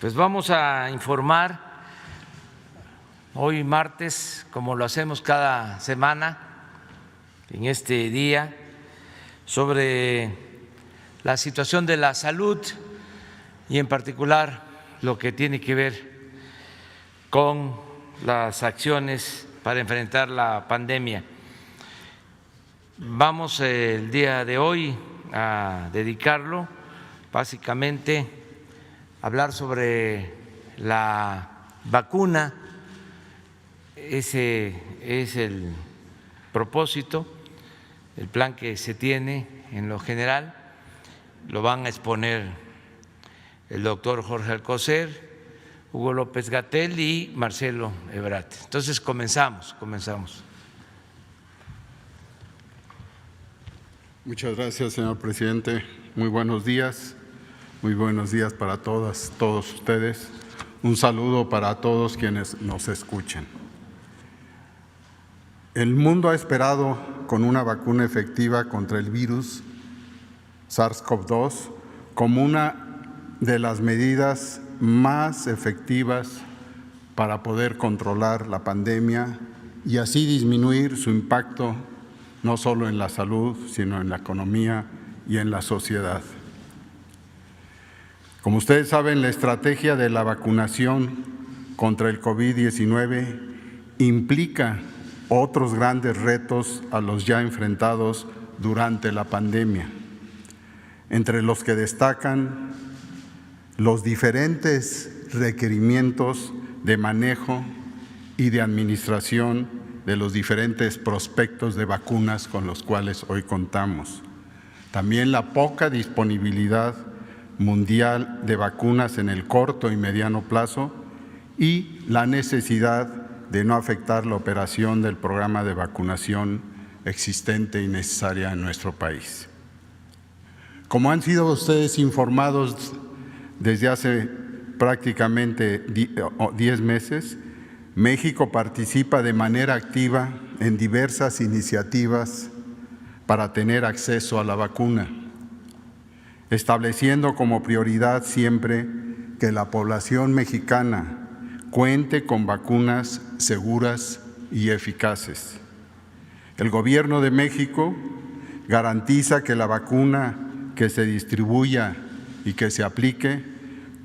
Pues vamos a informar hoy martes, como lo hacemos cada semana, en este día, sobre la situación de la salud y en particular lo que tiene que ver con las acciones para enfrentar la pandemia. Vamos el día de hoy a dedicarlo básicamente a hablar sobre la vacuna. Ese es el propósito, el plan que se tiene en lo general. Lo van a exponer el doctor Jorge Alcocer, Hugo López-Gatell y Marcelo Ebrard. Entonces comenzamos. Muchas gracias, señor presidente. Muy buenos días para todos ustedes. Un saludo para todos quienes nos escuchan. El mundo ha esperado con una vacuna efectiva contra el virus SARS-CoV-2 como una de las medidas más efectivas para poder controlar la pandemia y así disminuir su impacto no solo en la salud, sino en la economía y en la sociedad. Como ustedes saben, la estrategia de la vacunación contra el COVID-19 implica otros grandes retos a los ya enfrentados durante la pandemia, entre los que destacan los diferentes requerimientos de manejo y de administración de los diferentes prospectos de vacunas con los cuales hoy contamos. También la poca disponibilidad mundial de vacunas en el corto y mediano plazo y la necesidad de no afectar la operación del programa de vacunación existente y necesaria en nuestro país. Como han sido ustedes informados desde hace prácticamente 10 meses, México participa de manera activa en diversas iniciativas para tener acceso a la vacuna, estableciendo como prioridad siempre que la población mexicana cuente con vacunas seguras y eficaces. El Gobierno de México garantiza que la vacuna que se distribuya y que se aplique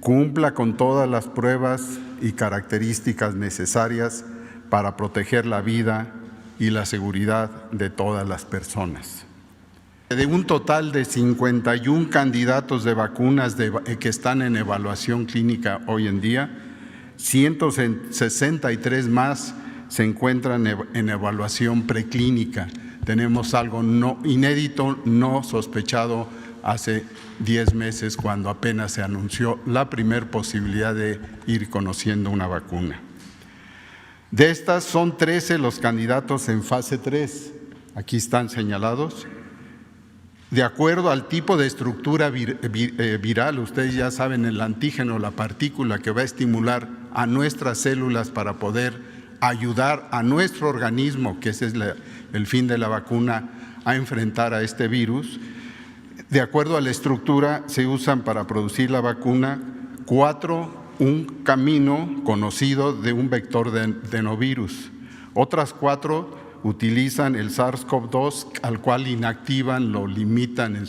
cumpla con todas las pruebas y características necesarias para proteger la vida y la seguridad de todas las personas. De un total de 51 candidatos de vacunas que están en evaluación clínica hoy en día, 163 más se encuentran en evaluación preclínica. Tenemos algo inédito, no sospechado hace 10 meses cuando apenas se anunció la primera posibilidad de ir conociendo una vacuna. De estas son 13 los candidatos en fase 3, aquí están señalados. De acuerdo al tipo de estructura viral, ustedes ya saben, el antígeno, la partícula que va a estimular a nuestras células para poder ayudar a nuestro organismo, que ese es el fin de la vacuna, a enfrentar a este virus. De acuerdo a la estructura, se usan para producir la vacuna 4, un camino conocido de un vector de adenovirus. Otras 4 utilizan el SARS-CoV-2, al cual inactivan, lo limitan en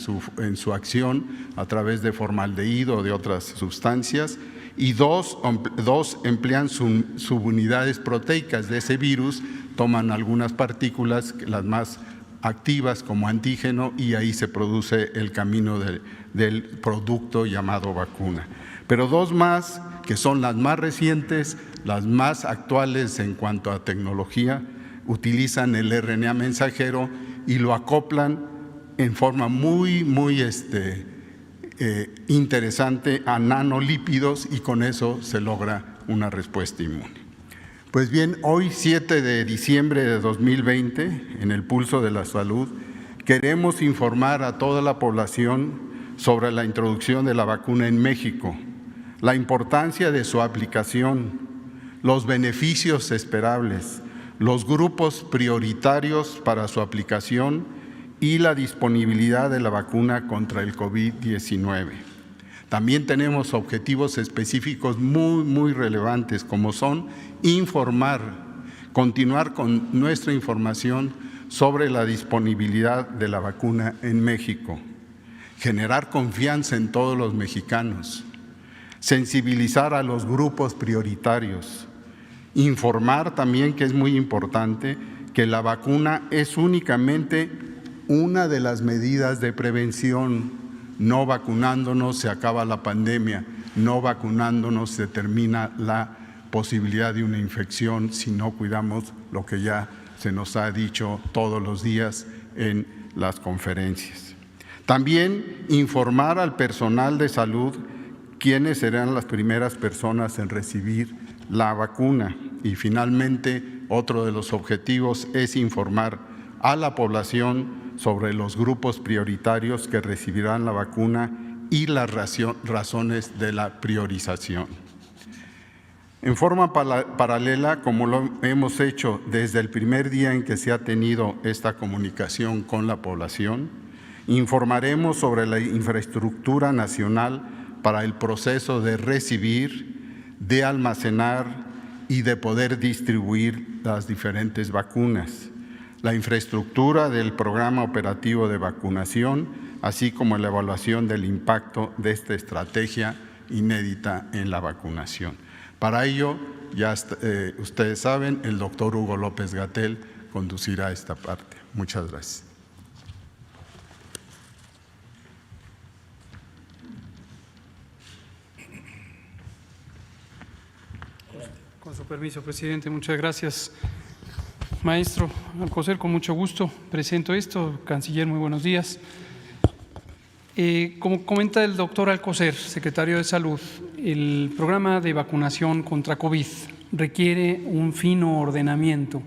su acción a través de formaldehído o de otras sustancias, y dos emplean subunidades proteicas de ese virus, toman algunas partículas, las más activas como antígeno, y ahí se produce el camino del producto llamado vacuna. Pero 2 más, que son las más recientes, las más actuales en cuanto a tecnología, utilizan el RNA mensajero y lo acoplan en forma muy interesante a nanolípidos, y con eso se logra una respuesta inmune. Pues bien, hoy 7 de diciembre de 2020, en el Pulso de la Salud, queremos informar a toda la población sobre la introducción de la vacuna en México, la importancia de su aplicación, los beneficios esperables, los grupos prioritarios para su aplicación y la disponibilidad de la vacuna contra el COVID-19. También tenemos objetivos específicos muy relevantes, como son continuar con nuestra información sobre la disponibilidad de la vacuna en México, generar confianza en todos los mexicanos, sensibilizar a los grupos prioritarios, informar también, que es muy importante, que la vacuna es únicamente una de las medidas de prevención. No vacunándonos se acaba la pandemia, no vacunándonos se termina la posibilidad de una infección si no cuidamos lo que ya se nos ha dicho todos los días en las conferencias. También informar al personal de salud quiénes serán las primeras personas en recibir la vacuna. Y finalmente, otro de los objetivos es informar a la población sobre los grupos prioritarios que recibirán la vacuna y las razones de la priorización. En forma paralela, como lo hemos hecho desde el primer día en que se ha tenido esta comunicación con la población, informaremos sobre la infraestructura nacional para el proceso de recibir, de almacenar y de poder distribuir las diferentes vacunas, la infraestructura del programa operativo de vacunación, así como la evaluación del impacto de esta estrategia inédita en la vacunación. Para ello, ya ustedes saben, el doctor Hugo López-Gatell conducirá esta parte. Muchas gracias. Con su permiso, presidente, muchas gracias. Maestro Alcocer, con mucho gusto presento esto. Canciller, muy buenos días. Como comenta el doctor Alcocer, secretario de Salud, el programa de vacunación contra COVID requiere un fino ordenamiento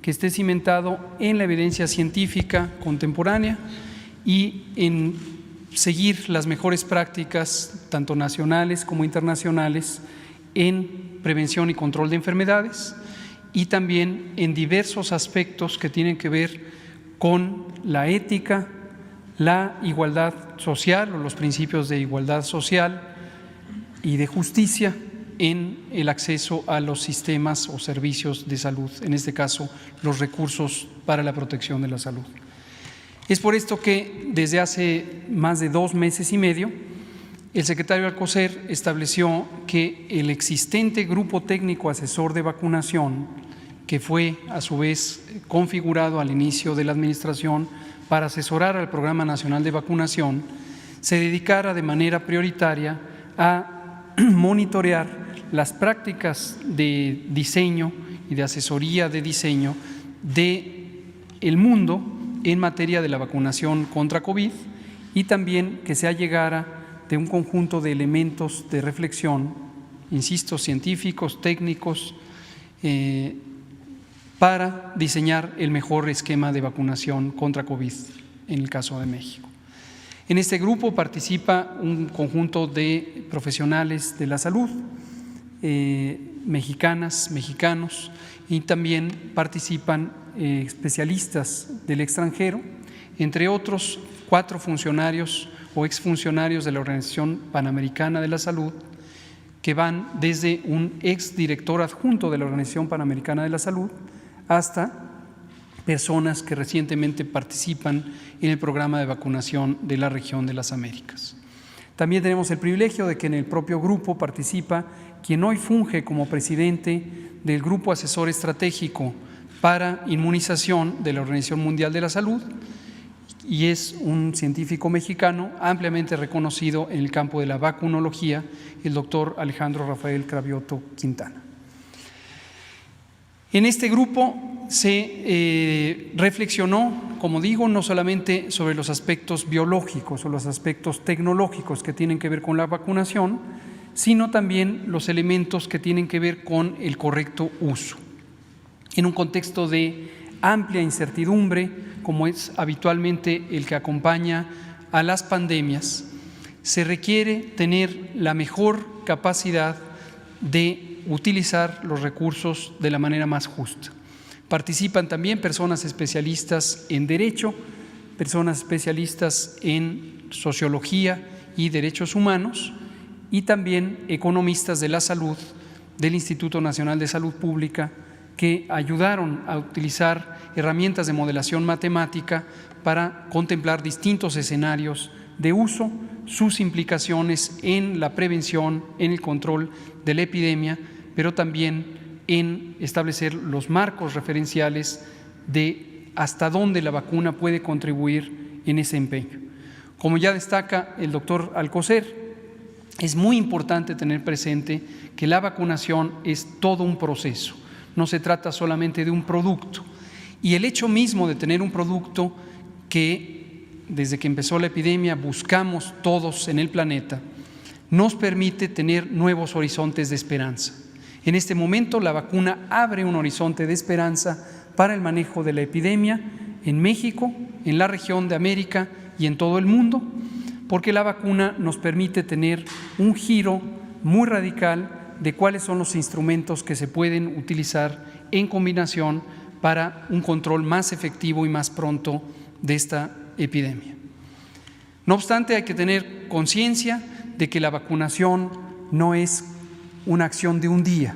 que esté cimentado en la evidencia científica contemporánea y en seguir las mejores prácticas, tanto nacionales como internacionales, en prevención y control de enfermedades, y también en diversos aspectos que tienen que ver con la ética, la igualdad social o los principios de igualdad social y de justicia en el acceso a los sistemas o servicios de salud, en este caso los recursos para la protección de la salud. Es por esto que desde hace más de 2 meses y medio el secretario Alcocer estableció que el existente Grupo Técnico Asesor de Vacunación, que fue a su vez configurado al inicio de la administración para asesorar al Programa Nacional de Vacunación, se dedicara de manera prioritaria a monitorear las prácticas de diseño y de asesoría de diseño del mundo en materia de la vacunación contra COVID, y también que se allegara de un conjunto de elementos de reflexión, insisto, científicos, técnicos, para diseñar el mejor esquema de vacunación contra COVID en el caso de México. En este grupo participa un conjunto de profesionales de la salud, mexicanas, mexicanos, y también participan especialistas del extranjero, entre otros 4 funcionarios o exfuncionarios de la Organización Panamericana de la Salud, que van desde un exdirector adjunto de la Organización Panamericana de la Salud hasta personas que recientemente participan en el programa de vacunación de la región de las Américas. También tenemos el privilegio de que en el propio grupo participa quien hoy funge como presidente del Grupo Asesor Estratégico para Inmunización de la Organización Mundial de la Salud, y es un científico mexicano ampliamente reconocido en el campo de la vacunología, el doctor Alejandro Rafael Cravioto Quintana. En este grupo se reflexionó, como digo, no solamente sobre los aspectos biológicos o los aspectos tecnológicos que tienen que ver con la vacunación, sino también los elementos que tienen que ver con el correcto uso. En un contexto de amplia incertidumbre, como es habitualmente el que acompaña a las pandemias, se requiere tener la mejor capacidad de utilizar los recursos de la manera más justa. Participan también personas especialistas en derecho, personas especialistas en sociología y derechos humanos, y también economistas de la salud del Instituto Nacional de Salud Pública que ayudaron a utilizar herramientas de modelación matemática para contemplar distintos escenarios de uso, sus implicaciones en la prevención, en el control de la epidemia, pero también en establecer los marcos referenciales de hasta dónde la vacuna puede contribuir en ese empeño. Como ya destaca el doctor Alcocer, es muy importante tener presente que la vacunación es todo un proceso, no se trata solamente de un producto. Y el hecho mismo de tener un producto que desde que empezó la epidemia buscamos todos en el planeta, nos permite tener nuevos horizontes de esperanza. En este momento la vacuna abre un horizonte de esperanza para el manejo de la epidemia en México, en la región de América y en todo el mundo, porque la vacuna nos permite tener un giro muy radical de cuáles son los instrumentos que se pueden utilizar en combinación para un control más efectivo y más pronto de esta epidemia. No obstante, hay que tener conciencia de que la vacunación no es una acción de un día,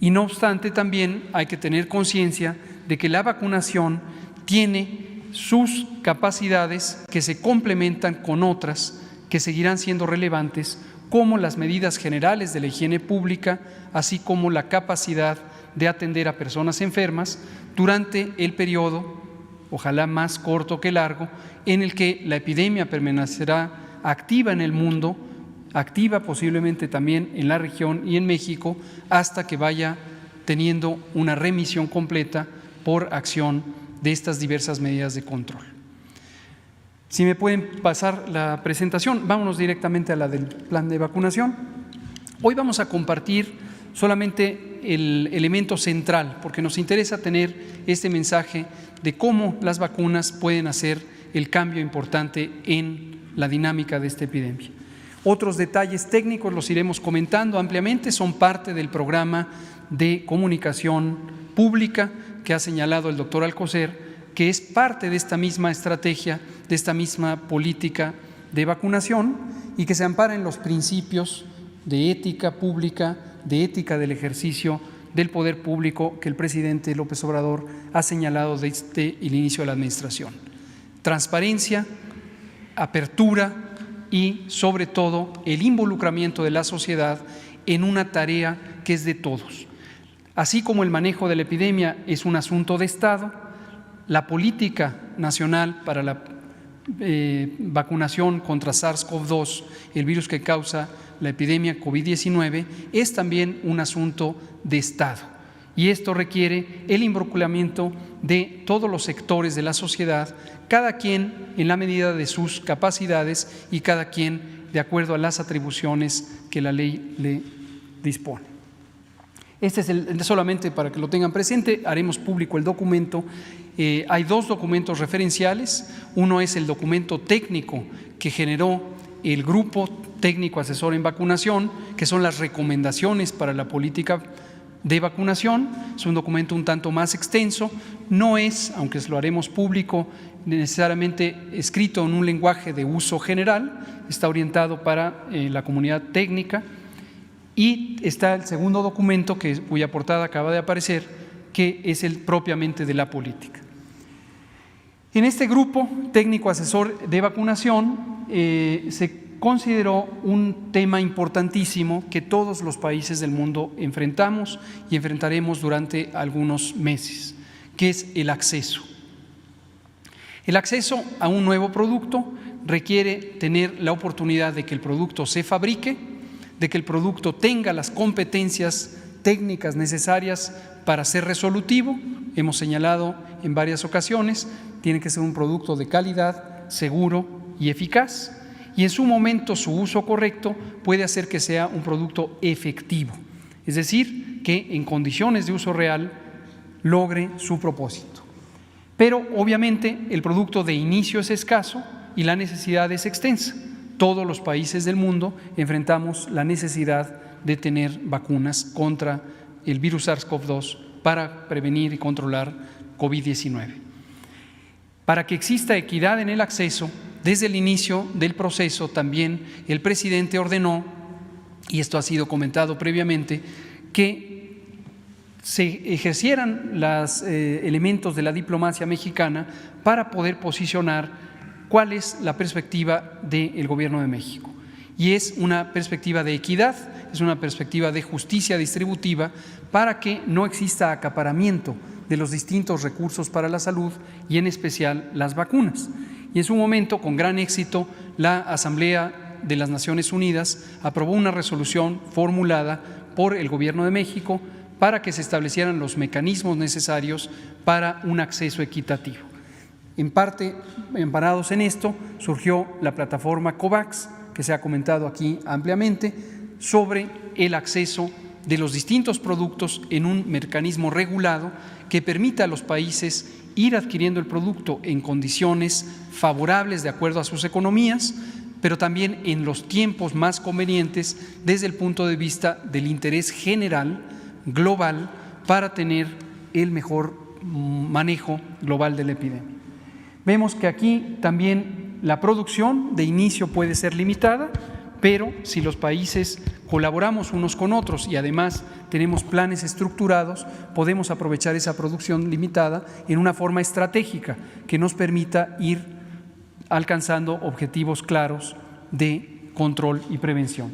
y no obstante también hay que tener conciencia de que la vacunación tiene sus capacidades que se complementan con otras que seguirán siendo relevantes, como las medidas generales de la higiene pública, así como la capacidad de atender a personas enfermas durante el periodo, ojalá más corto que largo, en el que la epidemia permanecerá activa en el mundo, activa posiblemente también en la región y en México, hasta que vaya teniendo una remisión completa por acción de estas diversas medidas de control. Si me pueden pasar la presentación, vámonos directamente a la del plan de vacunación. Hoy vamos a compartir solamente el elemento central, porque nos interesa tener este mensaje de cómo las vacunas pueden hacer el cambio importante en la dinámica de esta epidemia. Otros detalles técnicos los iremos comentando ampliamente, son parte del programa de comunicación pública que ha señalado el doctor Alcocer, que es parte de esta misma estrategia, de esta misma política de vacunación y que se ampara en los principios de ética pública, de ética del ejercicio del poder público que el presidente López Obrador ha señalado desde el inicio de la administración. Transparencia, apertura y, sobre todo, el involucramiento de la sociedad en una tarea que es de todos. Así como el manejo de la epidemia es un asunto de Estado, la política nacional para la vacunación contra SARS-CoV-2, el virus que causa la epidemia COVID-19, es también un asunto de Estado. Y esto requiere el involucramiento de todos los sectores de la sociedad, cada quien en la medida de sus capacidades y cada quien de acuerdo a las atribuciones que la ley le dispone. Este es solamente para que lo tengan presente, haremos público el documento. Hay dos documentos referenciales, uno es el documento técnico que generó el Grupo Técnico Asesor en Vacunación, que son las recomendaciones para la política de vacunación. Es un documento un tanto más extenso, no es, aunque lo haremos público, necesariamente escrito en un lenguaje de uso general, está orientado para la comunidad técnica. Y está el segundo documento, cuya portada acaba de aparecer, que es el propiamente de la política. En este grupo técnico asesor de vacunación se consideró un tema importantísimo que todos los países del mundo enfrentamos y enfrentaremos durante algunos meses, que es el acceso. El acceso a un nuevo producto requiere tener la oportunidad de que el producto se fabrique, de que el producto tenga las competencias técnicas necesarias para ser resolutivo. Hemos señalado en varias ocasiones, tiene que ser un producto de calidad, seguro y eficaz, y en su momento su uso correcto puede hacer que sea un producto efectivo, es decir, que en condiciones de uso real logre su propósito. Pero obviamente el producto de inicio es escaso y la necesidad es extensa. Todos los países del mundo enfrentamos la necesidad de tener vacunas contra el virus SARS-CoV-2 para prevenir y controlar COVID-19. Para que exista equidad en el acceso, desde el inicio del proceso también el presidente ordenó y esto ha sido comentado previamente, que se ejercieran los elementos de la diplomacia mexicana para poder posicionar cuál es la perspectiva del Gobierno de México. Y es una perspectiva de equidad, es una perspectiva de justicia distributiva para que no exista acaparamiento de los distintos recursos para la salud y en especial las vacunas. Y en su momento, con gran éxito, la Asamblea de las Naciones Unidas aprobó una resolución formulada por el Gobierno de México para que se establecieran los mecanismos necesarios para un acceso equitativo. En parte, amparados en esto, surgió la plataforma COVAX, que se ha comentado aquí ampliamente, sobre el acceso de los distintos productos en un mecanismo regulado que permita a los países ir adquiriendo el producto en condiciones favorables de acuerdo a sus economías, pero también en los tiempos más convenientes desde el punto de vista del interés general, global, para tener el mejor manejo global de la epidemia. Vemos que aquí también la producción de inicio puede ser limitada, pero si los países colaboramos unos con otros y además tenemos planes estructurados, podemos aprovechar esa producción limitada en una forma estratégica que nos permita ir alcanzando objetivos claros de control y prevención.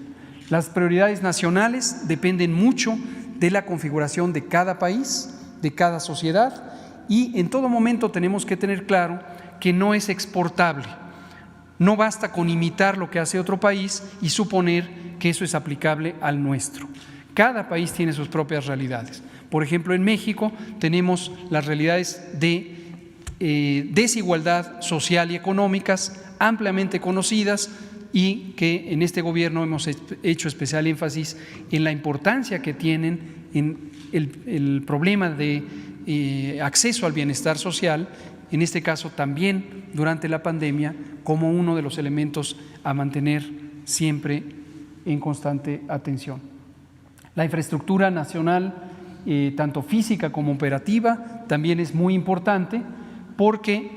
Las prioridades nacionales dependen mucho de la configuración de cada país, de cada sociedad, y en todo momento tenemos que tener claro que no es exportable. No basta con imitar lo que hace otro país y suponer que eso es aplicable al nuestro. Cada país tiene sus propias realidades. Por ejemplo, en México tenemos las realidades de desigualdad social y económicas ampliamente conocidas y que en este gobierno hemos hecho especial énfasis en la importancia que tienen en el problema de acceso al bienestar social, en este caso también durante la pandemia, como uno de los elementos a mantener siempre en constante atención. La infraestructura nacional, tanto física como operativa, también es muy importante porque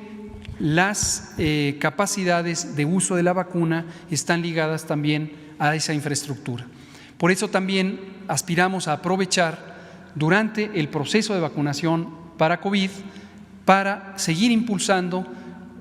las capacidades de uso de la vacuna están ligadas también a esa infraestructura. Por eso también aspiramos a aprovechar durante el proceso de vacunación para COVID para seguir impulsando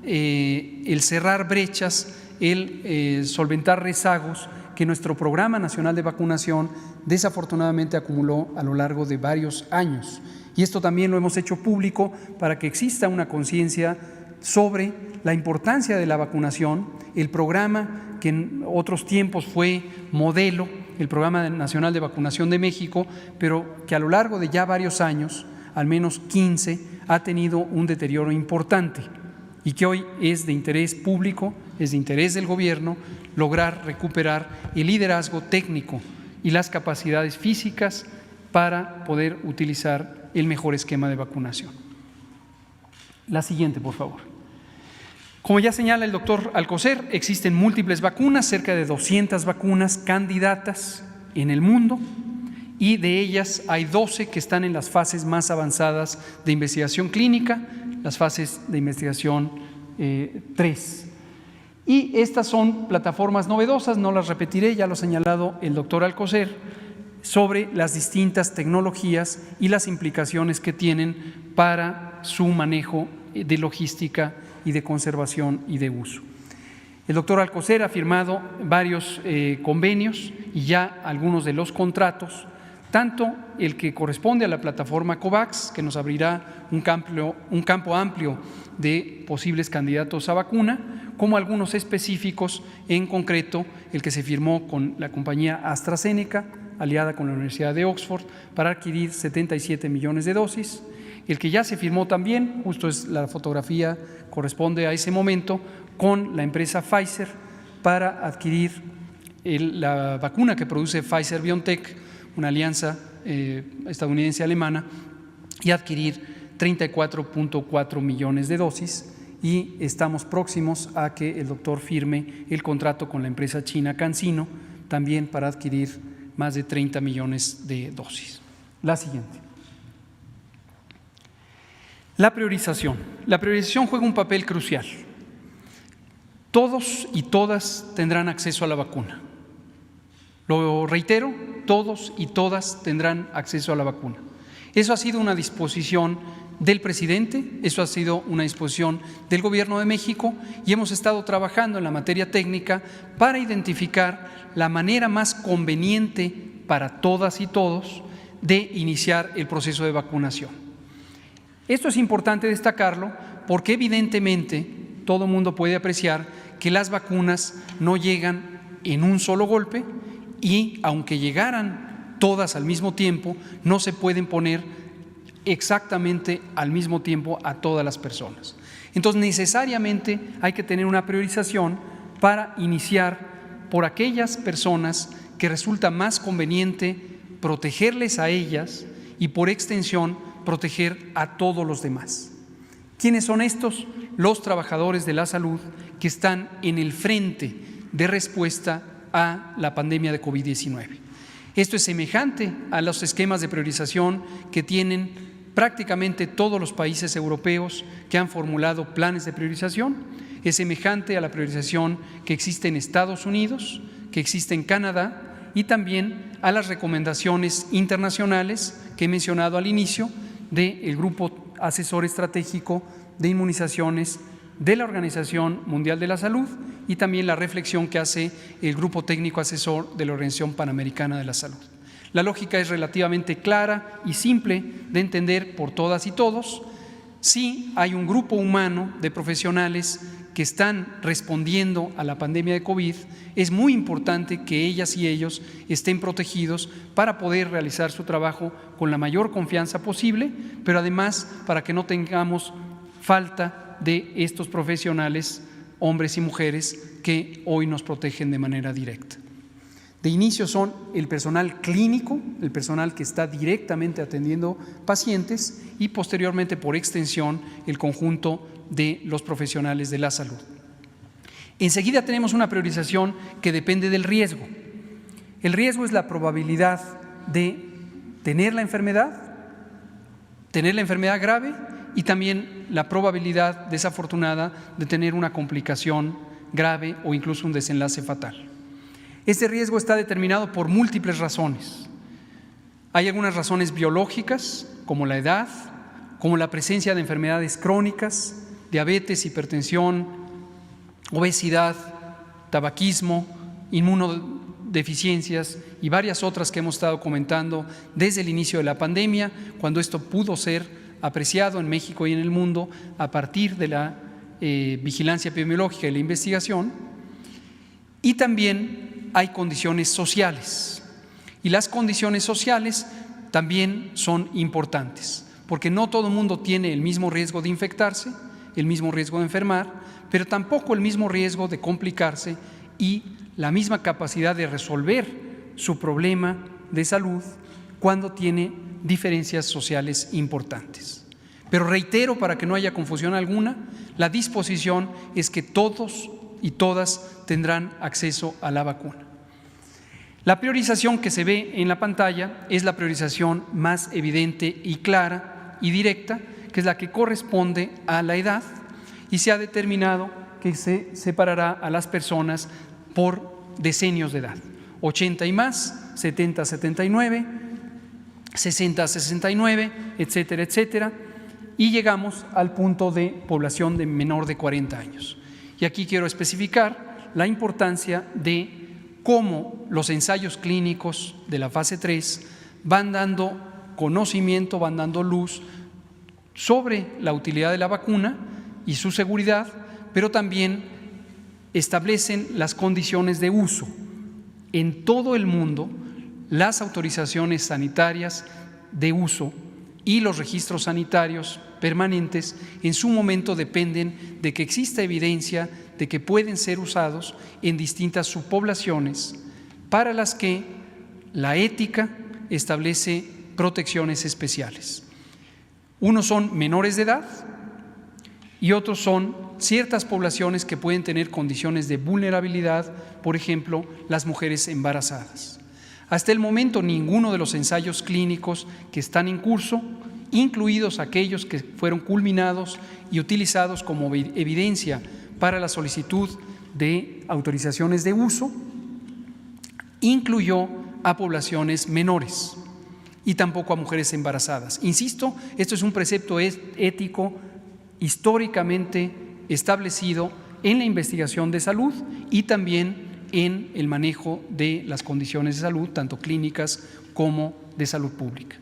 el cerrar brechas, el solventar rezagos que nuestro Programa Nacional de Vacunación desafortunadamente acumuló a lo largo de varios años. Y esto también lo hemos hecho público para que exista una conciencia sobre la importancia de la vacunación, el programa que en otros tiempos fue modelo, el Programa Nacional de Vacunación de México, pero que a lo largo de ya varios años, al menos 15, ha tenido un deterioro importante y que hoy es de interés público, es de interés del gobierno lograr recuperar el liderazgo técnico y las capacidades físicas para poder utilizar el mejor esquema de vacunación. La siguiente, por favor. Como ya señala el doctor Alcocer, existen múltiples vacunas, cerca de 200 vacunas candidatas en el mundo, y de ellas hay 12 que están en las fases más avanzadas de investigación clínica, las fases de investigación 3. Y estas son plataformas novedosas, no las repetiré, ya lo ha señalado el doctor Alcocer, sobre las distintas tecnologías y las implicaciones que tienen para su manejo de logística y de conservación y de uso. El doctor Alcocer ha firmado varios convenios y ya algunos de los contratos, tanto el que corresponde a la plataforma COVAX, que nos abrirá un campo amplio de posibles candidatos a vacuna, como algunos específicos, en concreto el que se firmó con la compañía AstraZeneca, aliada con la Universidad de Oxford, para adquirir 77 millones de dosis. El que ya se firmó también, justo es la fotografía, corresponde a ese momento, con la empresa Pfizer para adquirir la vacuna que produce Pfizer-BioNTech, una alianza estadounidense-alemana, y adquirir 34.4 millones de dosis, y estamos próximos a que el doctor firme el contrato con la empresa china CanSino, también para adquirir más de 30 millones de dosis. La siguiente. La priorización. La priorización juega un papel crucial. Todos y todas tendrán acceso a la vacuna. Lo reitero, todos y todas tendrán acceso a la vacuna. Eso ha sido una disposición del presidente, eso ha sido una disposición del Gobierno de México y hemos estado trabajando en la materia técnica para identificar la manera más conveniente para todas y todos de iniciar el proceso de vacunación. Esto es importante destacarlo porque evidentemente todo el mundo puede apreciar que las vacunas no llegan en un solo golpe y aunque llegaran todas al mismo tiempo, no se pueden poner exactamente al mismo tiempo a todas las personas. Entonces, necesariamente hay que tener una priorización para iniciar por aquellas personas que resulta más conveniente protegerles a ellas y por extensión proteger a todos los demás. ¿Quiénes son estos? Los trabajadores de la salud que están en el frente de respuesta a la pandemia de COVID-19. Esto es semejante a los esquemas de priorización que tienen prácticamente todos los países europeos que han formulado planes de priorización. Es semejante a la priorización que existe en Estados Unidos, que existe en Canadá y también a las recomendaciones internacionales que he mencionado al inicio del Grupo Asesor Estratégico de Inmunizaciones de la Organización Mundial de la Salud y también la reflexión que hace el Grupo Técnico Asesor de la Organización Panamericana de la Salud. La lógica es relativamente clara y simple de entender por todas y todos. Sí hay un grupo humano de profesionales que están respondiendo a la pandemia de COVID, es muy importante que ellas y ellos estén protegidos para poder realizar su trabajo con la mayor confianza posible, pero además para que no tengamos falta de estos profesionales, hombres y mujeres, que hoy nos protegen de manera directa. De inicio son el personal clínico, el personal que está directamente atendiendo pacientes y posteriormente por extensión el conjunto de los profesionales de la salud. Enseguida tenemos una priorización que depende del riesgo. El riesgo es la probabilidad de tener la enfermedad grave y también la probabilidad desafortunada de tener una complicación grave o incluso un desenlace fatal. Este riesgo está determinado por múltiples razones. Hay algunas razones biológicas, como la edad, como la presencia de enfermedades crónicas, diabetes, hipertensión, obesidad, tabaquismo, inmunodeficiencias y varias otras que hemos estado comentando desde el inicio de la pandemia, cuando esto pudo ser apreciado en México y en el mundo a partir de la vigilancia epidemiológica y la investigación. Y también hay condiciones sociales y las condiciones sociales también son importantes porque no todo el mundo tiene el mismo riesgo de infectarse, el mismo riesgo de enfermar, pero tampoco el mismo riesgo de complicarse y la misma capacidad de resolver su problema de salud cuando tiene diferencias sociales importantes. Pero reitero, para que no haya confusión alguna, la disposición es que todos y todas tendrán acceso a la vacuna. La priorización que se ve en la pantalla es la priorización más evidente y clara y directa, que es la que corresponde a la edad, y se ha determinado que se separará a las personas por decenios de edad: 80 y más, 70 a 79, 60 a 69, etcétera, etcétera, y llegamos al punto de población de menor de 40 años. Y aquí quiero especificar la importancia de cómo los ensayos clínicos de la fase 3 van dando conocimiento, van dando luz sobre la utilidad de la vacuna y su seguridad, pero también establecen las condiciones de uso. En todo el mundo, las autorizaciones sanitarias de uso y los registros sanitarios permanentes en su momento dependen de que exista evidencia de que pueden ser usados en distintas subpoblaciones para las que la ética establece protecciones especiales. Unos son menores de edad y otros son ciertas poblaciones que pueden tener condiciones de vulnerabilidad, por ejemplo, las mujeres embarazadas. Hasta el momento, ninguno de los ensayos clínicos que están en curso, incluidos aquellos que fueron culminados y utilizados como evidencia para la solicitud de autorizaciones de uso, incluyó a poblaciones menores y tampoco a mujeres embarazadas. Insisto, esto es un precepto ético históricamente establecido en la investigación de salud y también en el manejo de las condiciones de salud, tanto clínicas como de salud pública.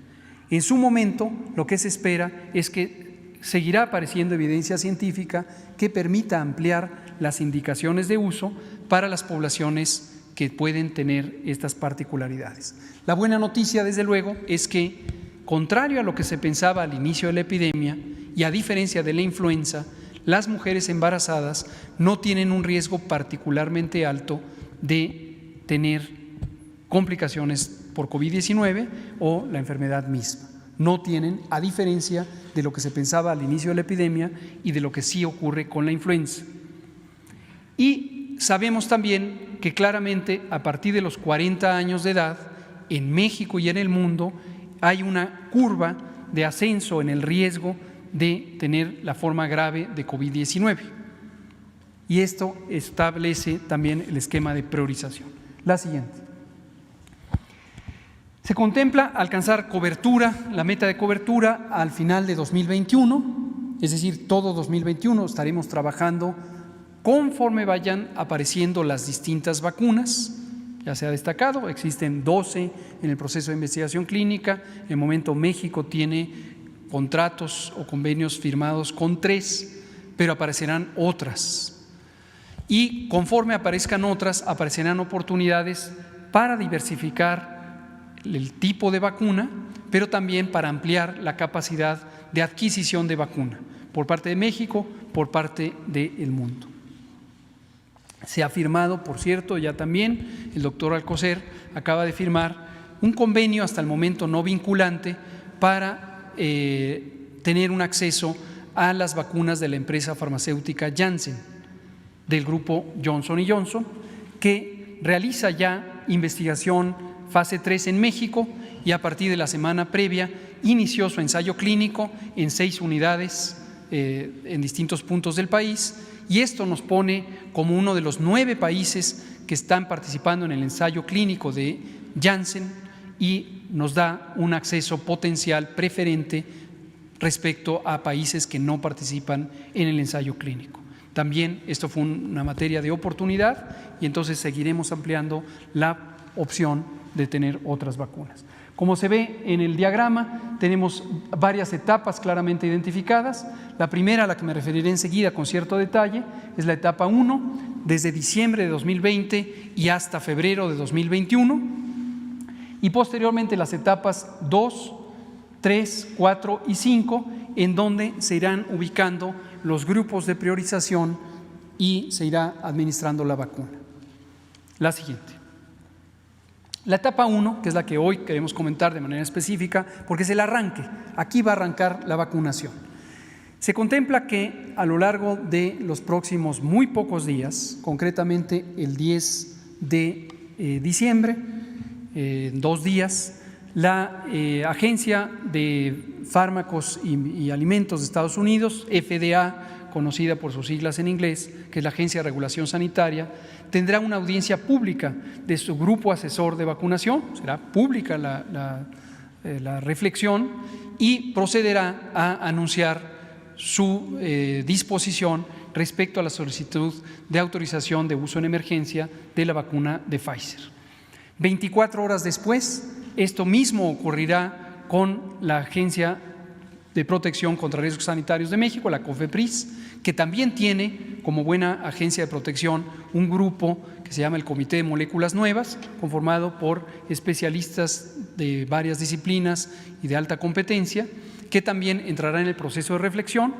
En su momento, lo que se espera es que seguirá apareciendo evidencia científica que permita ampliar las indicaciones de uso para las poblaciones que pueden tener estas particularidades. La buena noticia, desde luego, es que, contrario a lo que se pensaba al inicio de la epidemia y a diferencia de la influenza, las mujeres embarazadas no tienen un riesgo particularmente alto de tener complicaciones por COVID-19 o la enfermedad misma. No tienen, a diferencia de lo que se pensaba al inicio de la epidemia y de lo que sí ocurre con la influenza. Y sabemos también que claramente a partir de los 40 años de edad, en México y en el mundo, hay una curva de ascenso en el riesgo de tener la forma grave de COVID-19. Y esto establece también el esquema de priorización. La siguiente. Se contempla alcanzar cobertura, la meta de cobertura al final de 2021, es decir, todo 2021 estaremos trabajando conforme vayan apareciendo las distintas vacunas. Ya se ha destacado, existen 12 en el proceso de investigación clínica. En el momento México tiene contratos o convenios firmados con 3, pero aparecerán otras. Y conforme aparezcan otras, aparecerán oportunidades para diversificar el tipo de vacuna, pero también para ampliar la capacidad de adquisición de vacuna por parte de México, por parte del mundo. Se ha firmado, por cierto, ya también el doctor Alcocer acaba de firmar un convenio hasta el momento no vinculante para tener un acceso a las vacunas de la empresa farmacéutica Janssen, del grupo Johnson & Johnson, que realiza ya investigación fase 3 en México y a partir de la semana previa inició su ensayo clínico en 6 unidades en distintos puntos del país, y esto nos pone como uno de los 9 países que están participando en el ensayo clínico de Janssen y nos da un acceso potencial preferente respecto a países que no participan en el ensayo clínico. También esto fue una materia de oportunidad y entonces seguiremos ampliando la opción de tener otras vacunas. Como se ve en el diagrama, tenemos varias etapas claramente identificadas. La primera, a la que me referiré enseguida con cierto detalle, es la etapa 1, desde diciembre de 2020 y hasta febrero de 2021, y posteriormente las etapas 2, 3, 4 y 5, en donde se irán ubicando los grupos de priorización y se irá administrando la vacuna. La siguiente. La etapa 1, que es la que hoy queremos comentar de manera específica, porque es el arranque. Aquí va a arrancar la vacunación. Se contempla que a lo largo de los próximos muy pocos días, concretamente el 10 de diciembre, 2 días, la Agencia de Fármacos y Alimentos de Estados Unidos, FDA, conocida por sus siglas en inglés, que es la Agencia de Regulación Sanitaria, tendrá una audiencia pública de su grupo asesor de vacunación, será pública la reflexión y procederá a anunciar su disposición respecto a la solicitud de autorización de uso en emergencia de la vacuna de Pfizer. 24 horas después, esto mismo ocurrirá con la Agencia de Protección contra Riesgos Sanitarios de México, la COFEPRIS, que también tiene como buena agencia de protección un grupo que se llama el Comité de Moléculas Nuevas, conformado por especialistas de varias disciplinas y de alta competencia, que también entrará en el proceso de reflexión.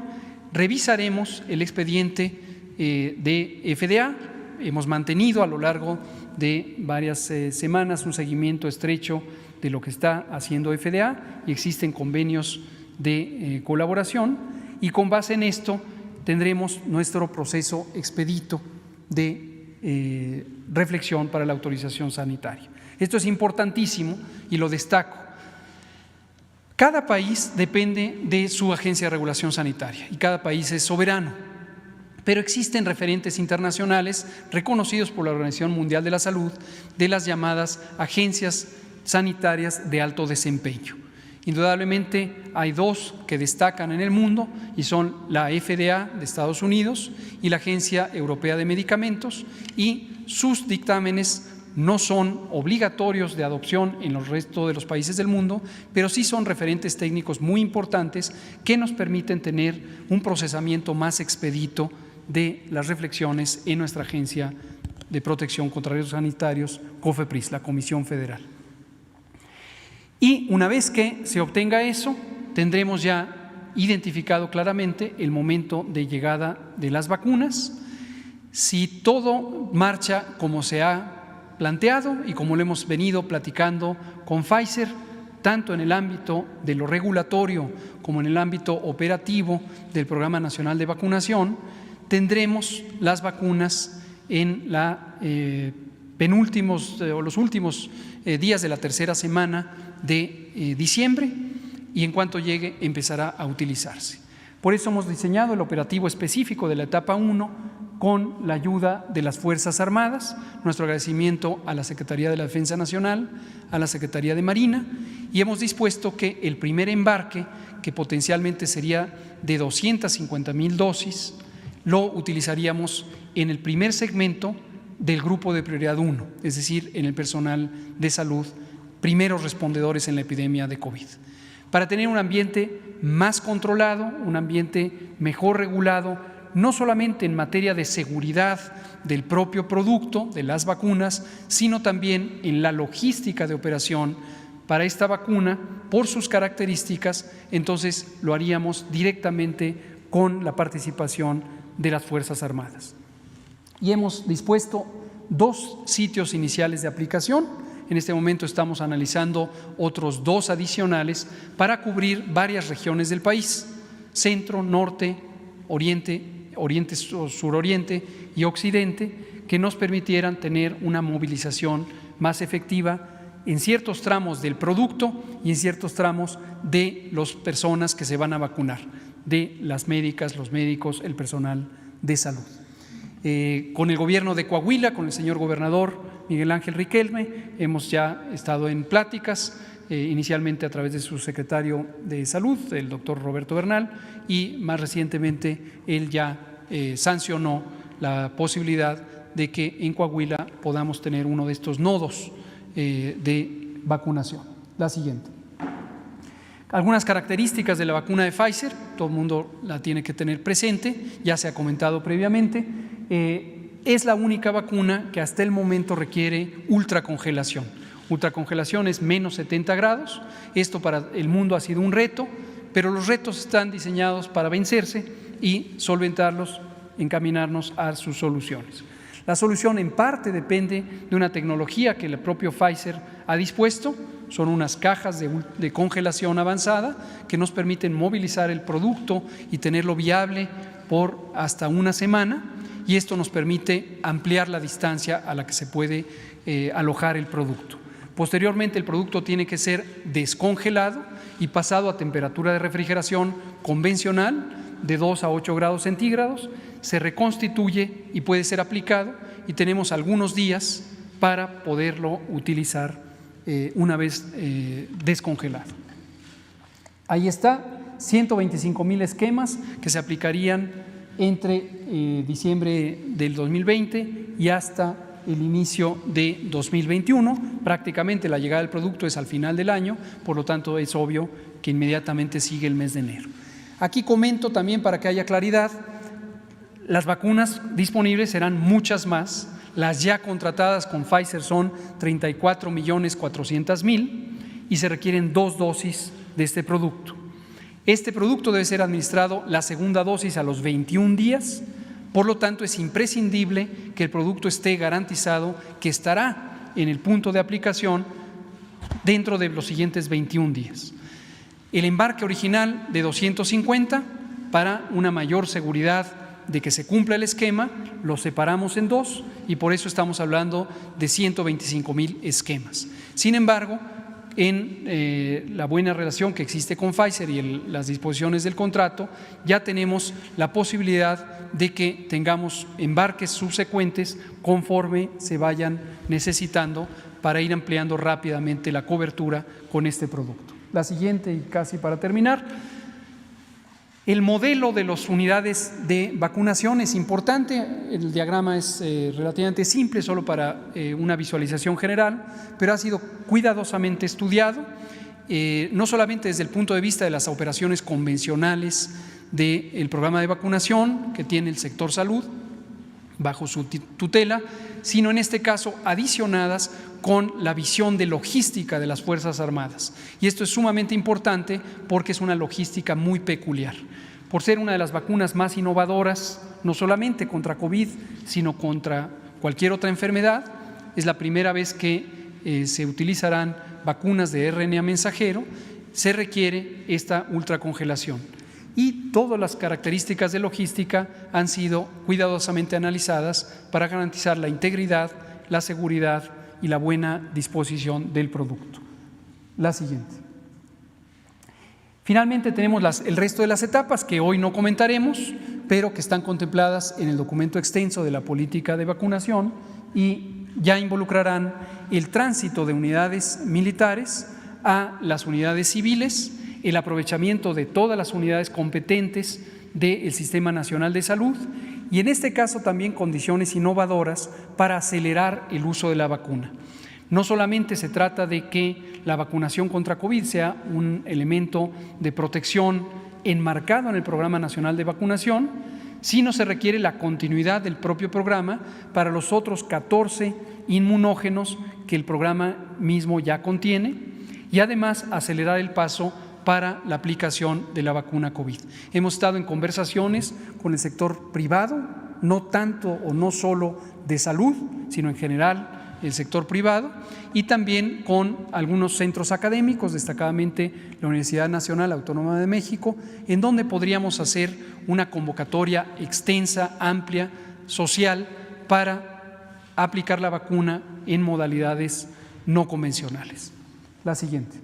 Revisaremos el expediente de FDA. Hemos mantenido a lo largo de varias semanas un seguimiento estrecho de lo que está haciendo FDA y existen convenios de colaboración, y con base en esto tendremos nuestro proceso expedito de reflexión para la autorización sanitaria. Esto es importantísimo y lo destaco. Cada país depende de su agencia de regulación sanitaria y cada país es soberano. pero existen referentes internacionales reconocidos por la Organización Mundial de la Salud de las llamadas agencias sanitarias de alto desempeño. Indudablemente hay dos que destacan en el mundo y son la FDA de Estados Unidos y la Agencia Europea de Medicamentos, y sus dictámenes no son obligatorios de adopción en el resto de los países del mundo, pero sí son referentes técnicos muy importantes que nos permiten tener un procesamiento más expedito de las reflexiones en nuestra Agencia de Protección contra Riesgos Sanitarios, COFEPRIS, la Comisión Federal. Y una vez que se obtenga eso, tendremos ya identificado claramente el momento de llegada de las vacunas. Si todo marcha como se ha planteado y como lo hemos venido platicando con Pfizer, tanto en el ámbito de lo regulatorio como en el ámbito operativo del Programa Nacional de Vacunación, tendremos las vacunas en los últimos días de la tercera semana de diciembre, y en cuanto llegue empezará a utilizarse. Por eso hemos diseñado el operativo específico de la etapa 1 con la ayuda de las Fuerzas Armadas. Nuestro agradecimiento a la Secretaría de la Defensa Nacional, a la Secretaría de Marina, y hemos dispuesto que el primer embarque, que potencialmente sería de 250,000 dosis, lo utilizaríamos en el primer segmento del grupo de prioridad 1, es decir, en el personal de salud, primeros respondedores en la epidemia de COVID, para tener un ambiente más controlado, un ambiente mejor regulado, no solamente en materia de seguridad del propio producto, de las vacunas, sino también en la logística de operación para esta vacuna, por sus características. Entonces lo haríamos directamente con la participación de las Fuerzas Armadas. Y hemos dispuesto 2 sitios iniciales de aplicación. En este momento estamos analizando otros 2 adicionales para cubrir varias regiones del país: centro, norte, oriente, suroriente y occidente, que nos permitieran tener una movilización más efectiva en ciertos tramos del producto y en ciertos tramos de las personas que se van a vacunar, de las médicas, los médicos, el personal de salud. Con el gobierno de Coahuila, con el señor gobernador Miguel Ángel Riquelme, hemos ya estado en pláticas, inicialmente a través de su secretario de Salud, el doctor Roberto Bernal, y más recientemente él ya sancionó la posibilidad de que en Coahuila podamos tener uno de estos nodos de vacunación. La siguiente. Algunas características de la vacuna de Pfizer, todo el mundo la tiene que tener presente, ya se ha comentado previamente. Es la única vacuna que hasta el momento requiere ultracongelación. Ultracongelación es menos 70 grados. Esto para el mundo ha sido un reto, pero los retos están diseñados para vencerse y solventarlos, encaminarnos a sus soluciones. La solución en parte depende de una tecnología que el propio Pfizer ha dispuesto. Son unas cajas de congelación avanzada que nos permiten movilizar el producto y tenerlo viable por hasta una semana, y esto nos permite ampliar la distancia a la que se puede alojar el producto. Posteriormente, el producto tiene que ser descongelado y pasado a temperatura de refrigeración convencional de 2 a 8 grados centígrados, se reconstituye y puede ser aplicado, y tenemos algunos días para poderlo utilizar una vez descongelado. Ahí está, 125,000 esquemas que se aplicarían entre diciembre del 2020 y hasta el inicio de 2021. Prácticamente la llegada del producto es al final del año, por lo tanto es obvio que inmediatamente sigue el mes de enero. Aquí comento también, para que haya claridad, las vacunas disponibles serán muchas más. Las ya contratadas con Pfizer son 34,400,000 y se requieren 2 dosis de este producto. Este producto debe ser administrado la segunda dosis a los 21 días, por lo tanto es imprescindible que el producto esté garantizado que estará en el punto de aplicación dentro de los siguientes 21 días. El embarque original de 250, para una mayor seguridad de que se cumpla el esquema, lo separamos en 2 y por eso estamos hablando de 125,000 esquemas. Sin embargo, en la buena relación que existe con Pfizer y las disposiciones del contrato, ya tenemos la posibilidad de que tengamos embarques subsecuentes conforme se vayan necesitando para ir ampliando rápidamente la cobertura con este producto. La siguiente, y casi para terminar, el modelo de las unidades de vacunación es importante. El diagrama es relativamente simple, solo para una visualización general, pero ha sido cuidadosamente estudiado, no solamente desde el punto de vista de las operaciones convencionales del programa de vacunación que tiene el sector salud bajo su tutela, sino en este caso adicionadas con la visión de logística de las Fuerzas Armadas. Y esto es sumamente importante porque es una logística muy peculiar. Por ser una de las vacunas más innovadoras, no solamente contra COVID, sino contra cualquier otra enfermedad, es la primera vez que se utilizarán vacunas de RNA mensajero, se requiere esta ultracongelación. Y todas las características de logística han sido cuidadosamente analizadas para garantizar la integridad, la seguridad y la buena disposición del producto. La siguiente. Finalmente tenemos el resto de las etapas que hoy no comentaremos, pero que están contempladas en el documento extenso de la política de vacunación y ya involucrarán el tránsito de unidades militares a las unidades civiles, el aprovechamiento de todas las unidades competentes del Sistema Nacional de Salud y en este caso también condiciones innovadoras para acelerar el uso de la vacuna. No solamente se trata de que la vacunación contra COVID sea un elemento de protección enmarcado en el Programa Nacional de Vacunación, sino se requiere la continuidad del propio programa para los otros 14 inmunógenos que el programa mismo ya contiene y además acelerar el paso para la aplicación de la vacuna COVID. Hemos estado en conversaciones con el sector privado, no tanto o no solo de salud, sino en general el sector privado, y también con algunos centros académicos, destacadamente la Universidad Nacional Autónoma de México, en donde podríamos hacer una convocatoria extensa, amplia, social, para aplicar la vacuna en modalidades no convencionales. La siguiente.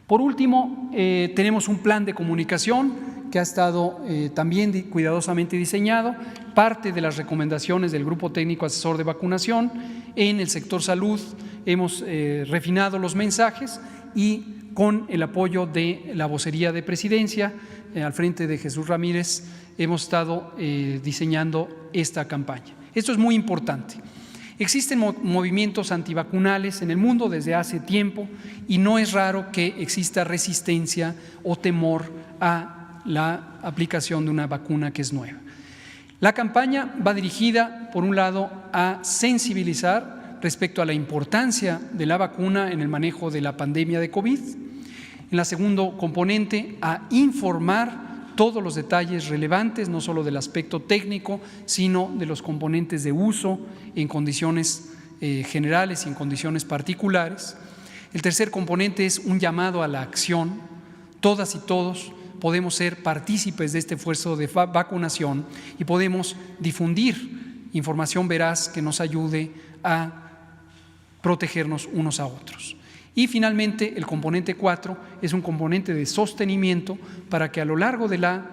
Por último, tenemos un plan de comunicación que ha estado también cuidadosamente diseñado, parte de las recomendaciones del Grupo Técnico Asesor de Vacunación. En el sector salud hemos refinado los mensajes y con el apoyo de la vocería de Presidencia, al frente de Jesús Ramírez, hemos estado diseñando esta campaña. Esto es muy importante. Existen movimientos antivacunales en el mundo desde hace tiempo y no es raro que exista resistencia o temor a la aplicación de una vacuna que es nueva. La campaña va dirigida, por un lado, a sensibilizar respecto a la importancia de la vacuna en el manejo de la pandemia de COVID. En la segundo componente, a informar todos los detalles relevantes, no solo del aspecto técnico, sino de los componentes de uso en condiciones generales y en condiciones particulares. El tercer componente es un llamado a la acción. Todas y todos podemos ser partícipes de este esfuerzo de vacunación y podemos difundir información veraz que nos ayude a protegernos unos a otros. Y finalmente, el componente 4 es un componente de sostenimiento para que a lo largo de la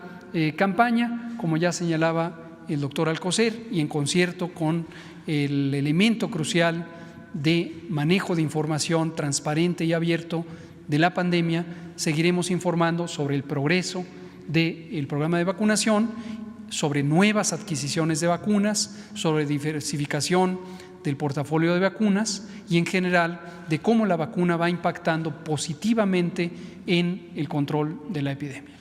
campaña, como ya señalaba el doctor Alcocer, y en concierto con el elemento crucial de manejo de información transparente y abierto de la pandemia, seguiremos informando sobre el progreso del programa de vacunación, sobre nuevas adquisiciones de vacunas, sobre diversificación del portafolio de vacunas y en general de cómo la vacuna va impactando positivamente en el control de la epidemia.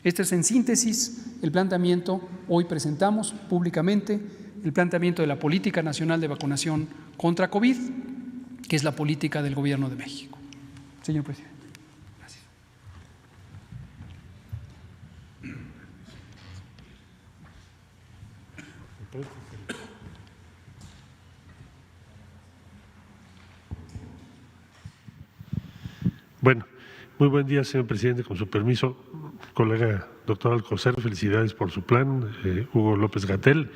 Este es en síntesis el planteamiento. Hoy presentamos públicamente el planteamiento de la Política Nacional de Vacunación contra COVID, que es la política del Gobierno de México. Señor presidente. Gracias. Bueno, muy buen día, señor presidente. Con su permiso, colega doctor Alcocer, felicidades por su plan. Hugo López-Gatell,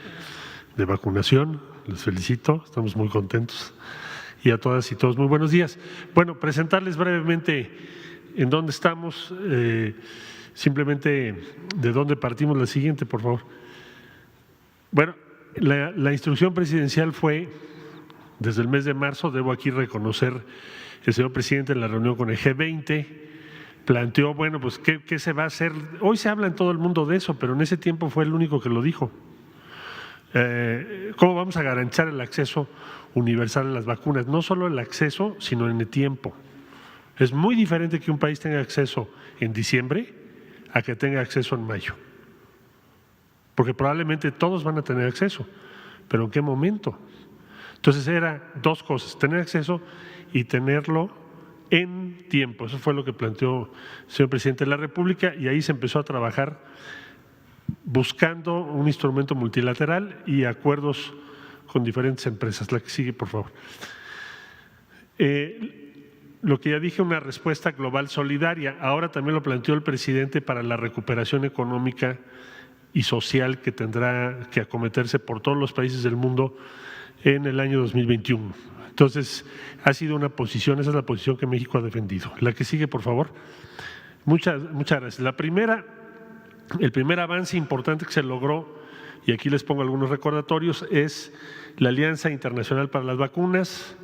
de vacunación, les felicito, estamos muy contentos. y a todas y todos muy buenos días. Bueno, presentarles brevemente en dónde estamos, simplemente de dónde partimos. La siguiente, por favor. Bueno, la instrucción presidencial fue desde el mes de marzo. Debo aquí reconocer el señor presidente en la reunión con el G20 planteó, bueno, pues ¿qué se va a hacer? Hoy se habla en todo el mundo de eso, pero en ese tiempo fue el único que lo dijo. ¿Cómo vamos a garantizar el acceso universal a las vacunas? No solo el acceso, sino en el tiempo. Es muy diferente que un país tenga acceso en diciembre a que tenga acceso en mayo, porque probablemente todos van a tener acceso, pero ¿en qué momento? Entonces era dos cosas, tener acceso y tenerlo en tiempo. Eso fue lo que planteó el señor presidente de la República, y ahí se empezó a trabajar buscando un instrumento multilateral y acuerdos con diferentes empresas. La que sigue, por favor. Lo que ya dije, una respuesta global solidaria. Ahora también lo planteó el presidente para la recuperación económica y social que tendrá que acometerse por todos los países del mundo en el año 2021. Entonces, ha sido una posición, esa es la posición que México ha defendido. La que sigue, por favor. Muchas gracias. El primer avance importante que se logró, y aquí les pongo algunos recordatorios, es la Alianza Internacional para las Vacunas,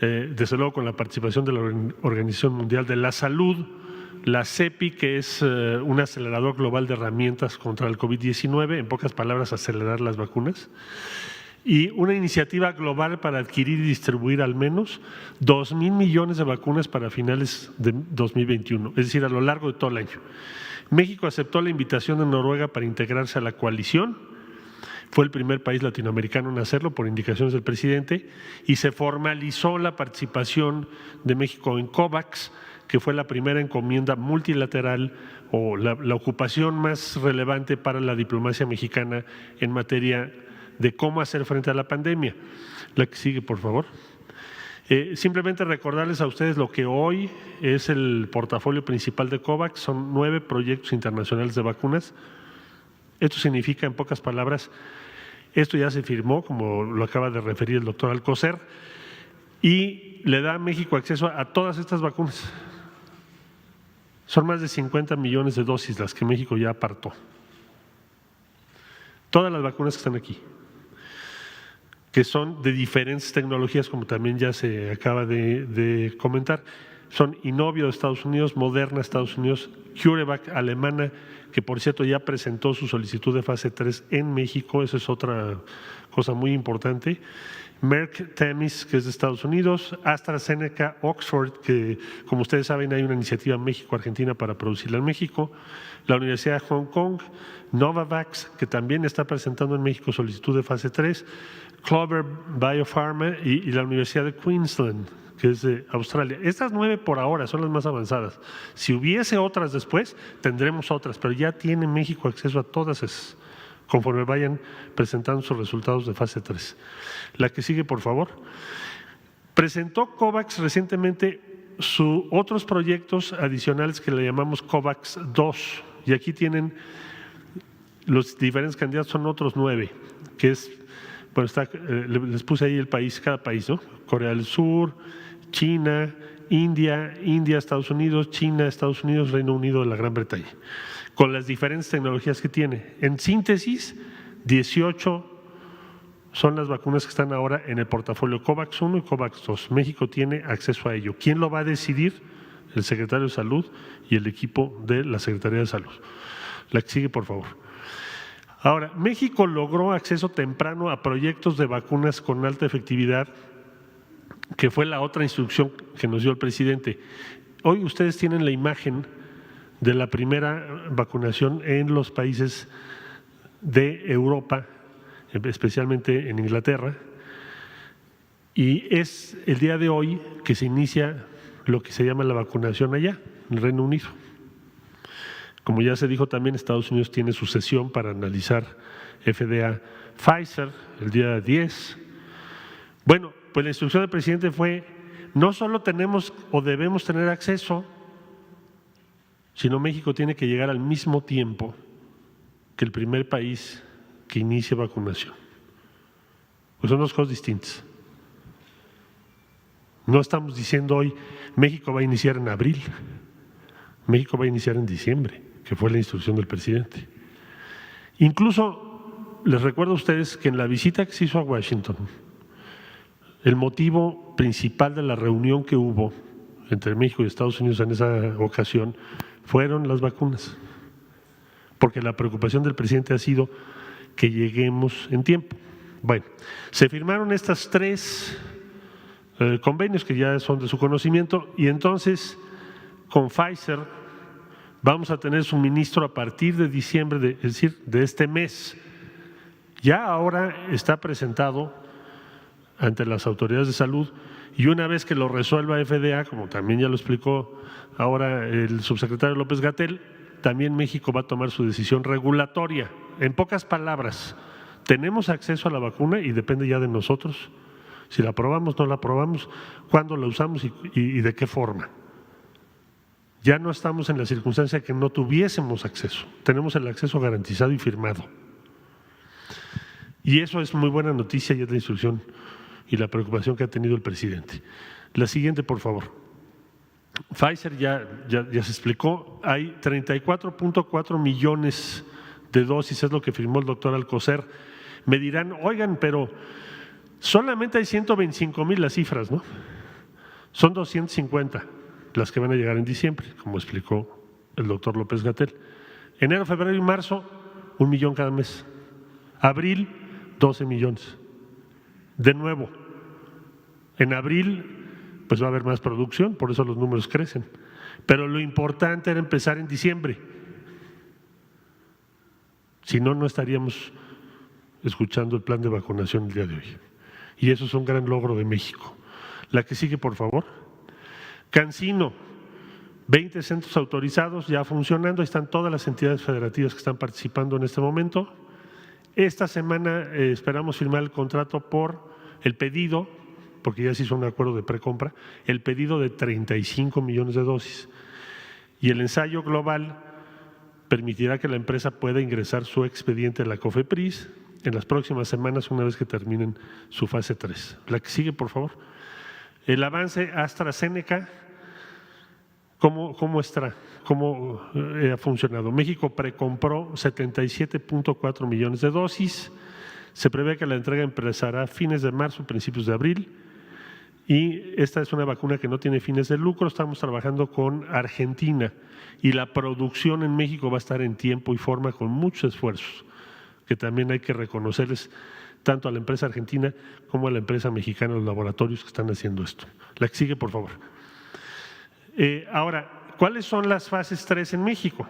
desde luego con la participación de la Organización Mundial de la Salud, la CEPI, que es un acelerador global de herramientas contra el COVID-19, en pocas palabras, acelerar las vacunas, y una iniciativa global para adquirir y distribuir al menos 2,000 millones de vacunas para finales de 2021, es decir, a lo largo de todo el año. México aceptó la invitación de Noruega para integrarse a la coalición. Fue el primer país latinoamericano en hacerlo por indicaciones del presidente, y se formalizó la participación de México en COVAX, que fue la primera encomienda multilateral o la ocupación más relevante para la diplomacia mexicana en materia de cómo hacer frente a la pandemia. La que sigue, por favor. Simplemente recordarles a ustedes lo que hoy es el portafolio principal de COVAX. Son 9 proyectos internacionales de vacunas. Esto significa, en pocas palabras, esto ya se firmó, como lo acaba de referir el doctor Alcocer, y le da a México acceso a todas estas vacunas. Son más de 50 millones de dosis las que México ya apartó. Todas las vacunas que están aquí, que son de diferentes tecnologías, como también ya se acaba de comentar. Son Inovio de Estados Unidos, Moderna de Estados Unidos, CureVac alemana, que por cierto ya presentó su solicitud de fase 3 en México, esa es otra cosa muy importante. Merck Temis, que es de Estados Unidos, AstraZeneca, Oxford, que como ustedes saben hay una iniciativa México-Argentina para producirla en México, la Universidad de Hong Kong, Novavax, que también está presentando en México solicitud de fase 3, Clover Biopharma y la Universidad de Queensland, que es de Australia. Estas 9 por ahora son las más avanzadas. Si hubiese otras después, tendremos otras, pero ya tiene México acceso a todas esas, conforme vayan presentando sus resultados de fase 3. La que sigue, por favor. Presentó COVAX recientemente otros proyectos adicionales que le llamamos COVAX 2, y aquí tienen los diferentes candidatos, son otros 9, que es, bueno, les puse ahí el país, cada país, ¿no? Corea del Sur, China, India, Estados Unidos, China, Estados Unidos, Reino Unido de la Gran Bretaña, con las diferentes tecnologías que tiene. En síntesis, 18 son las vacunas que están ahora en el portafolio COVAX 1 y COVAX 2. México tiene acceso a ello. ¿Quién lo va a decidir? El secretario de Salud y el equipo de la Secretaría de Salud. La que sigue, por favor. Ahora, México logró acceso temprano a proyectos de vacunas con alta efectividad, que fue la otra instrucción que nos dio el presidente. Hoy ustedes tienen la imagen de la primera vacunación en los países de Europa, especialmente en Inglaterra, y es el día de hoy que se inicia lo que se llama la vacunación allá, en el Reino Unido. Como ya se dijo también, Estados Unidos tiene su sesión para analizar FDA Pfizer el día 10. Bueno, pues la instrucción del presidente fue, no solo tenemos o debemos tener acceso, sino México tiene que llegar al mismo tiempo que el primer país que inicie vacunación. Pues son dos cosas distintas. No estamos diciendo hoy México va a iniciar en abril, México va a iniciar en diciembre, que fue la instrucción del presidente. Incluso les recuerdo a ustedes que en la visita que se hizo a Washington, el motivo principal de la reunión que hubo entre México y Estados Unidos en esa ocasión fueron las vacunas, porque la preocupación del presidente ha sido que lleguemos en tiempo. Bueno, se firmaron estas 3 convenios que ya son de su conocimiento y entonces con Pfizer vamos a tener suministro a partir de diciembre, es decir, de este mes. Ya ahora está presentado ante las autoridades de salud y una vez que lo resuelva FDA, como también ya lo explicó ahora el subsecretario López-Gatell, también México va a tomar su decisión regulatoria. En pocas palabras, tenemos acceso a la vacuna y depende ya de nosotros si la aprobamos, no la aprobamos, cuándo la usamos y de qué forma. Ya no estamos en la circunstancia que no tuviésemos acceso, tenemos el acceso garantizado y firmado. Y eso es muy buena noticia y es la instrucción y la preocupación que ha tenido el presidente. La siguiente, por favor. Pfizer ya se explicó, hay 34.4 millones de dosis, es lo que firmó el doctor Alcocer. Me dirán, oigan, pero solamente hay 125,000 las cifras, ¿no? Son 250 las que van a llegar en diciembre, como explicó el doctor López-Gatell. Enero, febrero y marzo, 1 millón cada mes. Abril, 12 millones. De nuevo, en abril pues va a haber más producción, por eso los números crecen. Pero lo importante era empezar en diciembre. Si no, no estaríamos escuchando el plan de vacunación el día de hoy. Y eso es un gran logro de México. La que sigue, por favor. CanSino, 20 centros autorizados ya funcionando, ahí están todas las entidades federativas que están participando en este momento. Esta semana esperamos firmar el contrato por el pedido, porque ya se hizo un acuerdo de precompra, el pedido de 35 millones de dosis. Y el ensayo global permitirá que la empresa pueda ingresar su expediente a la COFEPRIS en las próximas semanas una vez que terminen su fase 3. La que sigue, por favor. El avance AstraZeneca, ¿cómo está? ¿Cómo ha funcionado? México precompró 77.4 millones de dosis. Se prevé que la entrega empezará a fines de marzo, principios de abril. Y esta es una vacuna que no tiene fines de lucro. Estamos trabajando con Argentina y la producción en México va a estar en tiempo y forma con muchos esfuerzos, que también hay que reconocerles tanto a la empresa argentina como a la empresa mexicana, los laboratorios que están haciendo esto. La que sigue, por favor. Ahora, ¿cuáles son las fases 3 en México?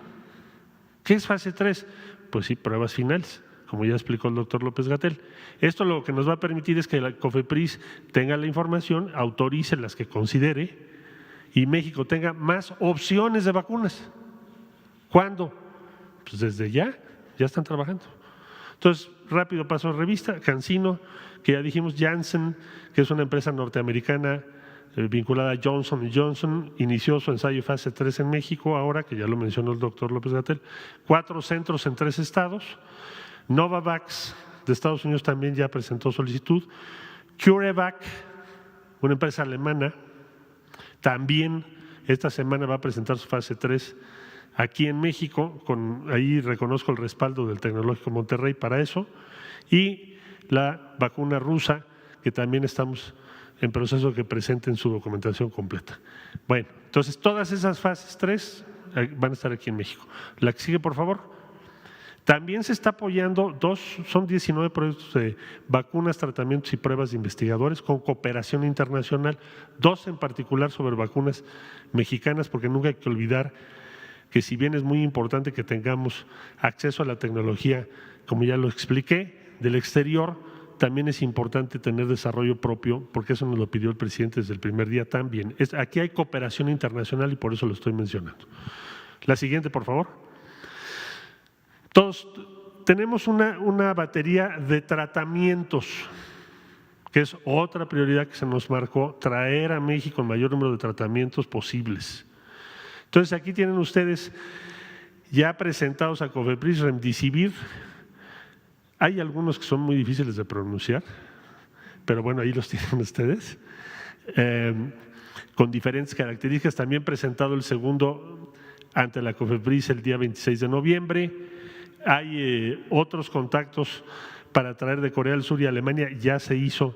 ¿Qué es fase 3? Pues sí, pruebas finales, como ya explicó el doctor López-Gatell. Esto lo que nos va a permitir es que la COFEPRIS tenga la información, autorice las que considere y México tenga más opciones de vacunas. ¿Cuándo? Pues desde ya están trabajando. Entonces, rápido paso a revista, CanSino, que ya dijimos, Janssen, que es una empresa norteamericana vinculada a Johnson & Johnson, inició su ensayo fase 3 en México, ahora que ya lo mencionó el doctor López-Gatell, 4 centros en 3 estados. Novavax de Estados Unidos también ya presentó solicitud. CureVac, una empresa alemana, también esta semana va a presentar su fase 3 aquí en México, ahí reconozco el respaldo del Tecnológico Monterrey para eso, y la vacuna rusa, que también estamos en proceso de que presenten su documentación completa. Bueno, entonces todas esas fases 3 van a estar aquí en México. La que sigue, por favor. También se está apoyando, son 19 proyectos de vacunas, tratamientos y pruebas de investigadores con cooperación internacional, 2 en particular sobre vacunas mexicanas, porque nunca hay que olvidar que si bien es muy importante que tengamos acceso a la tecnología, como ya lo expliqué, del exterior, también es importante tener desarrollo propio, porque eso nos lo pidió el presidente desde el primer día también. Aquí hay cooperación internacional y por eso lo estoy mencionando. La siguiente, por favor. Todos tenemos una batería de tratamientos, que es otra prioridad que se nos marcó, traer a México el mayor número de tratamientos posibles. Entonces, aquí tienen ustedes ya presentados a COFEPRIS Remdesivir. Hay algunos que son muy difíciles de pronunciar, pero bueno, ahí los tienen ustedes. con diferentes características. También presentado el segundo ante la COFEPRIS el día 26 de noviembre. Hay otros contactos para traer de Corea del Sur y Alemania, ya se hizo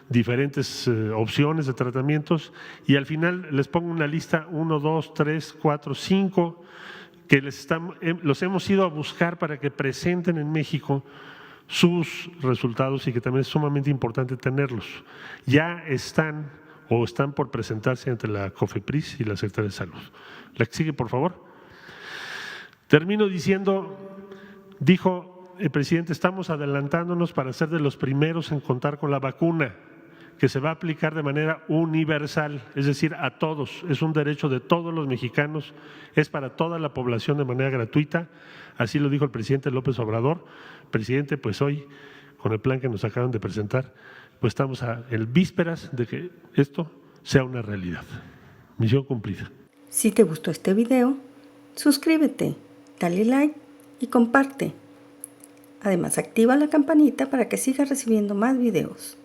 diferentes opciones de tratamientos y al final les pongo una lista 1, 2, 3, 4, 5 que los hemos ido a buscar para que presenten en México sus resultados y que también es sumamente importante tenerlos. Ya están o están por presentarse ante la COFEPRIS y la Secretaría de Salud. La que sigue, por favor. Termino diciendo, dijo el presidente, estamos adelantándonos para ser de los primeros en contar con la vacuna, que se va a aplicar de manera universal, es decir, a todos. Es un derecho de todos los mexicanos, es para toda la población de manera gratuita. Así lo dijo el presidente López Obrador. Presidente, pues hoy, con el plan que nos acaban de presentar, pues estamos en vísperas de que esto sea una realidad. Misión cumplida. Si te gustó este video, suscríbete, dale like y comparte. Además, activa la campanita para que sigas recibiendo más videos.